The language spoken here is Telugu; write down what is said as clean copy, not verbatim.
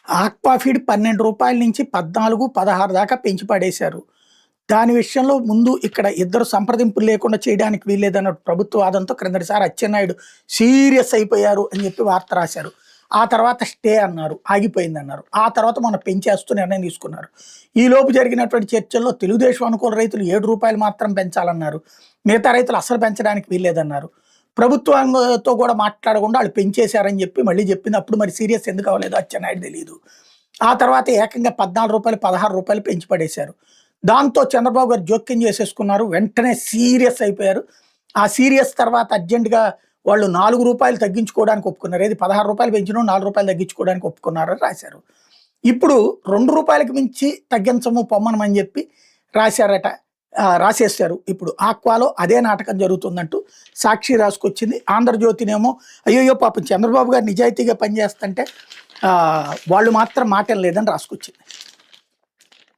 ఆక్వా ఫీడ్ రూ. 12 నుంచి 14, 16 దాకా పెంచి పడేశారు. దాని విషయంలో ముందు ఇక్కడ ఇద్దరు సంప్రదింపులు లేకుండా చేయడానికి వీల్లేదన్న ప్రభుత్వ వాదంతో క్రిందటిసారి అచ్చెన్నాయుడు సీరియస్ అయిపోయారు అని చెప్పి వార్త రాశారు. ఆ తర్వాత స్టే అన్నారు, ఆగిపోయిందన్నారు. ఆ తర్వాత మొన్న పెంచేస్తూ నిర్ణయం తీసుకున్నారు. ఈలోపు జరిగినటువంటి చర్చల్లో తెలుగుదేశం అనుకూల రైతులు రూ. 7 మాత్రం పెంచాలన్నారు. మిగతా రైతులు అసలు పెంచడానికి వీల్లేదన్నారు. ప్రభుత్వంతో కూడా మాట్లాడకుండా వాళ్ళు పెంచేశారని చెప్పి మళ్ళీ చెప్పింది. అప్పుడు మరి సీరియస్ ఎందుకు అవ్వలేదో అచ్చెన్నాయుడు తెలియదు. ఆ తర్వాత ఏకంగా రూ. 14, రూ. 16 పెంచి పడేశారు. దాంతో చంద్రబాబు గారు జోక్యం చేసేసుకున్నారు. వెంటనే సీరియస్ అయిపోయారు. ఆ సీరియస్ తర్వాత అర్జెంటుగా వాళ్ళు రూ. 4 తగ్గించుకోవడానికి ఒప్పుకున్నారు. ఏది రూ. 16 పెంచడం, రూ. 4 తగ్గించుకోవడానికి ఒప్పుకున్నారని రాశారు. ఇప్పుడు రూ. 2కి మించి తగ్గించము పొమ్మనమని చెప్పి రాశారట. రాసేశారు. ఇప్పుడు ఆక్వాలో అదే నాటకం జరుగుతుందంటూ సాక్షి రాసుకొచ్చింది. ఆంధ్రజ్యోతినేమో అయ్యయ్యో పాపం చంద్రబాబు గారు నిజాయితీగా పనిచేస్తుంటే వాళ్ళు మాత్రం మాటలు లేదని రాసుకొచ్చింది.